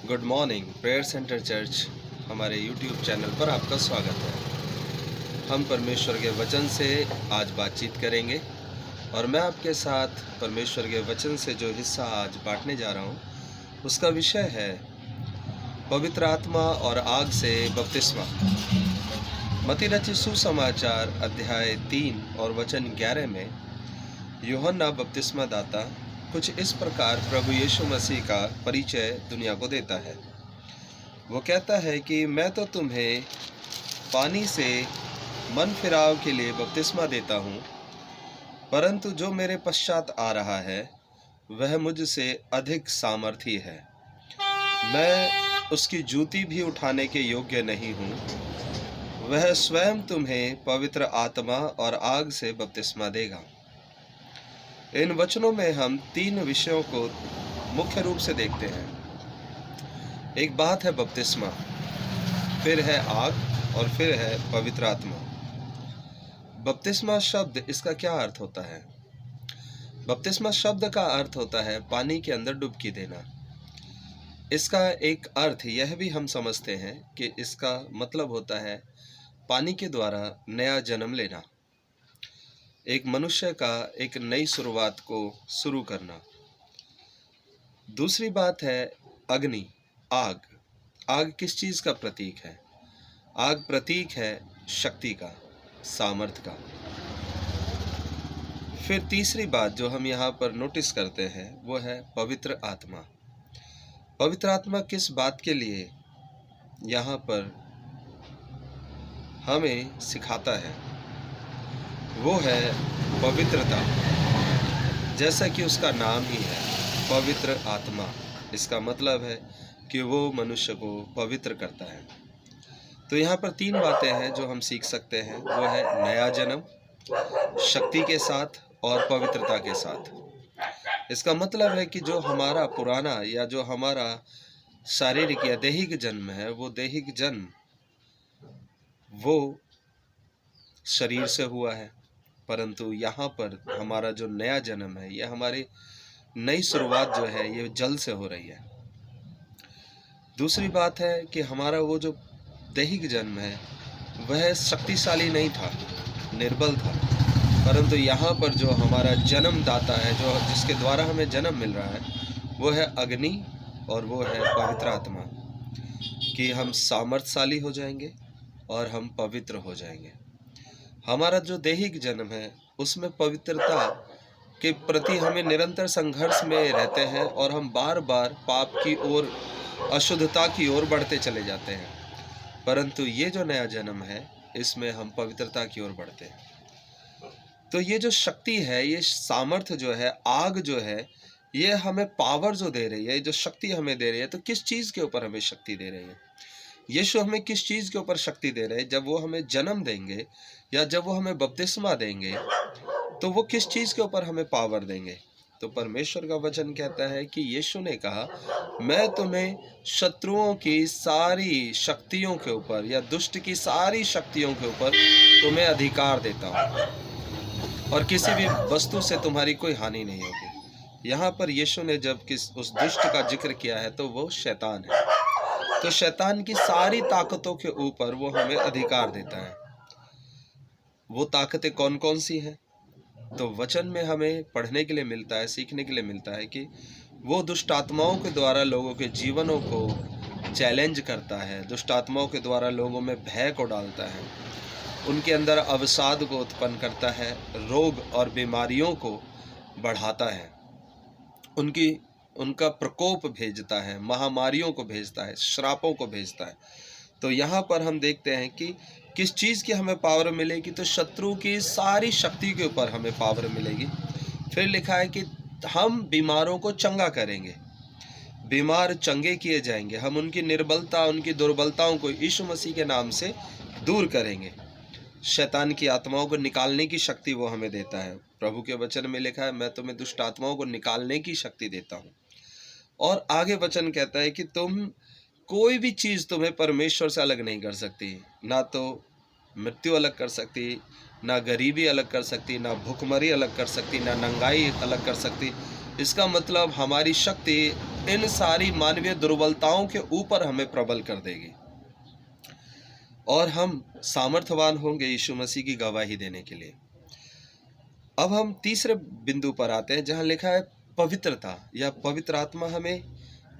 Good morning. Prayer centre church हमारे YouTube channel पर आपका स्वागत है। हम परमेश्वर के वचन से आज बातचीत करेंगे और मैं आपके साथ परमेश्वर के वचन से जो हिस्सा आज बांटने जा रहा हूँ उसका विषय है पवित्र आत्मा और आग से बपतिस्मा। मत्ती रचित सुसमाचार अध्याय 3 और वचन 11 में यूहन्ना बपतिस्मा दाता कुछ इस प्रकार प्रभु यीशु मसीह का परिचय दुनिया को देता है। वो कहता है कि मैं तो तुम्हें पानी से मन फिराव के लिए बपतिस्मा देता हूँ, परंतु जो मेरे पश्चात आ रहा है वह मुझसे अधिक सामर्थी है। मैं उसकी जूती भी उठाने के योग्य नहीं हूँ। वह स्वयं तुम्हें पवित्र आत्मा और आग से बपतिस्मा देगा। इन वचनों में हम 3 विषयों को मुख्य रूप से देखते हैं। एक बात है बपतिस्मा, फिर है आग और फिर है पवित्र आत्मा। बपतिस्मा शब्द, इसका क्या अर्थ होता है? बपतिस्मा शब्द का अर्थ होता है पानी के अंदर डुबकी देना। इसका एक अर्थ यह भी हम समझते हैं कि इसका मतलब होता है पानी के द्वारा नया जन्म लेना, एक मनुष्य का एक नई शुरुआत को शुरू करना। दूसरी बात है अग्नि, आग। आग किस चीज़ का प्रतीक है? आग प्रतीक है शक्ति का, सामर्थ का। फिर तीसरी बात जो हम यहाँ पर नोटिस करते हैं वो है पवित्र आत्मा। पवित्र आत्मा किस बात के लिए यहाँ पर हमें सिखाता है? वो है पवित्रता। जैसा कि उसका नाम ही है पवित्र आत्मा, इसका मतलब है कि वो मनुष्य को पवित्र करता है। तो यहाँ पर 3 बातें हैं जो हम सीख सकते हैं। वो है नया जन्म, शक्ति के साथ और पवित्रता के साथ। इसका मतलब है कि जो हमारा पुराना या जो हमारा शारीरिक या दैहिक जन्म है, वो दैहिक जन्म वो शरीर से हुआ है, परंतु यहाँ पर हमारा जो नया जन्म है, यह हमारी नई शुरुआत जो है ये जल से हो रही है। दूसरी बात है कि हमारा वो जो दैहिक जन्म है वह शक्तिशाली नहीं था, निर्बल था, परंतु यहाँ पर जो हमारा जन्मदाता है, जो जिसके द्वारा हमें जन्म मिल रहा है, वो है अग्नि और वो है पवित्र आत्मा। कि हम सामर्थशाली हो जाएंगे और हम पवित्र हो जाएंगे। हमारा जो दैहिक जन्म है उसमें पवित्रता के प्रति हमें निरंतर संघर्ष में रहते हैं और हम बार बार पाप की ओर, अशुद्धता की ओर बढ़ते चले जाते हैं। परंतु ये जो नया जन्म है इसमें हम पवित्रता की ओर बढ़ते हैं। तो ये जो शक्ति है, ये सामर्थ्य जो है, आग जो है, ये हमें पावर जो दे रही है, ये जो शक्ति हमें दे रही है, तो किस चीज़ के ऊपर हमें शक्ति दे रही है? यीशु हमें किस चीज़ के ऊपर शक्ति दे रहे हैं? जब वो हमें जन्म देंगे या जब वो हमें बपतिस्मा देंगे तो वो किस चीज़ के ऊपर हमें पावर देंगे? तो परमेश्वर का वचन कहता है कि यीशु ने कहा, मैं तुम्हें शत्रुओं की सारी शक्तियों के ऊपर या दुष्ट की सारी शक्तियों के ऊपर तुम्हें अधिकार देता हूँ और किसी भी वस्तु से तुम्हारी कोई हानि नहीं होगी। यहाँ पर यीशु ने जब उस दुष्ट का जिक्र किया है तो वो शैतान है। तो शैतान की सारी ताकतों के ऊपर वो हमें अधिकार देता है। वो ताकतें कौन कौन सी हैं? तो वचन में हमें पढ़ने के लिए मिलता है, सीखने के लिए मिलता है कि वो दुष्ट आत्माओं के द्वारा लोगों के जीवनों को चैलेंज करता है, दुष्ट आत्माओं के द्वारा लोगों में भय को डालता है, उनके अंदर अवसाद को उत्पन्न करता है, रोग और बीमारियों को बढ़ाता है, उनका प्रकोप भेजता है, महामारियों को भेजता है, श्रापों को भेजता है। तो यहाँ पर हम देखते हैं कि किस चीज़ की हमें पावर मिलेगी? तो शत्रु की सारी शक्ति के ऊपर हमें पावर मिलेगी। फिर लिखा है कि हम बीमारों को चंगा करेंगे, बीमार चंगे किए जाएंगे, हम उनकी निर्बलता, उनकी दुर्बलताओं को यीशु मसीह के नाम से दूर करेंगे। शैतान की आत्माओं को निकालने की शक्ति वो हमें देता है। प्रभु के वचन में लिखा है, मैं तुम्हें दुष्ट आत्माओं को निकालने की शक्ति देता हूँ। और आगे वचन कहता है कि कोई भी चीज़ तुम्हें परमेश्वर से अलग नहीं कर सकती। ना तो मृत्यु अलग कर सकती, ना गरीबी अलग कर सकती, ना भूखमरी अलग कर सकती, ना नंगाई अलग कर सकती। इसका मतलब हमारी शक्ति इन सारी मानवीय दुर्बलताओं के ऊपर हमें प्रबल कर देगी और हम सामर्थ्यवान होंगे यीशु मसीह की गवाही देने के लिए। अब हम तीसरे बिंदु पर आते हैं जहां लिखा है पवित्रता, या पवित्र आत्मा हमें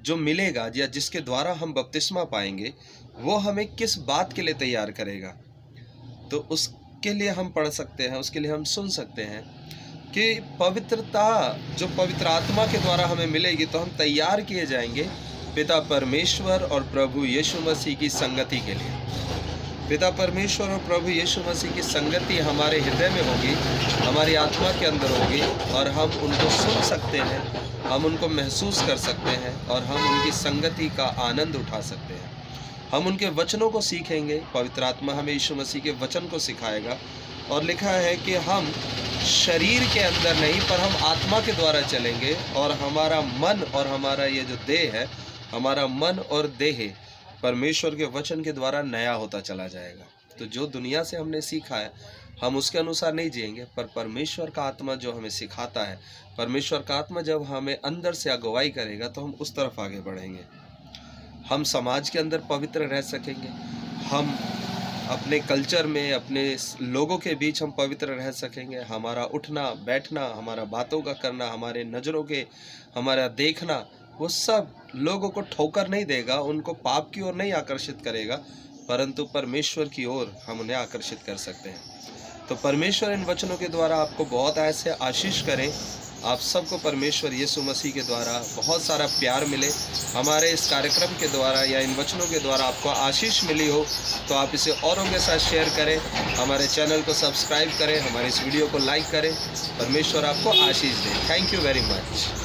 जो मिलेगा या जिसके द्वारा हम बपतिस्मा पाएंगे वो हमें किस बात के लिए तैयार करेगा। तो उसके लिए हम पढ़ सकते हैं, उसके लिए हम सुन सकते हैं कि पवित्रता जो पवित्र आत्मा के द्वारा हमें मिलेगी तो हम तैयार किए जाएंगे पिता परमेश्वर और प्रभु यीशु मसीह की संगति के लिए। पिता परमेश्वर और प्रभु यीशु मसीह की संगति हमारे हृदय में होगी, हमारी आत्मा के अंदर होगी और हम उनको सुन सकते हैं, हम उनको महसूस कर सकते हैं और हम उनकी संगति का आनंद उठा सकते हैं। हम उनके वचनों को सीखेंगे, पवित्र आत्मा हमें यीशु मसीह के वचन को सिखाएगा और लिखा है कि हम शरीर के अंदर नहीं पर हम आत्मा के द्वारा चलेंगे और हमारा मन और हमारा ये जो देह है, हमारा मन और देह परमेश्वर के वचन के द्वारा नया होता चला जाएगा। तो जो दुनिया से हमने सीखा है हम उसके अनुसार नहीं जिएंगे, पर परमेश्वर का आत्मा जो हमें सिखाता है, परमेश्वर का आत्मा जब हमें अंदर से अगुवाई करेगा तो हम उस तरफ आगे बढ़ेंगे। हम समाज के अंदर पवित्र रह सकेंगे, हम अपने कल्चर में अपने लोगों के बीच हम पवित्र रह सकेंगे। हमारा उठना बैठना, हमारा बातों का करना, हमारे नज़रों के हमारा देखना, वो सब लोगों को ठोकर नहीं देगा, उनको पाप की ओर नहीं आकर्षित करेगा, परंतु परमेश्वर की ओर हम उन्हें आकर्षित कर सकते हैं। तो परमेश्वर इन वचनों के द्वारा आपको बहुत ऐसे आशीष करें। आप सबको परमेश्वर यीशु मसीह के द्वारा बहुत सारा प्यार मिले। हमारे इस कार्यक्रम के द्वारा या इन वचनों के द्वारा आपको आशीष मिली हो तो आप इसे औरों के साथ शेयर करें, हमारे चैनल को सब्सक्राइब करें, हमारे इस वीडियो को लाइक करें। परमेश्वर आपको आशीष दे। Thank you very much.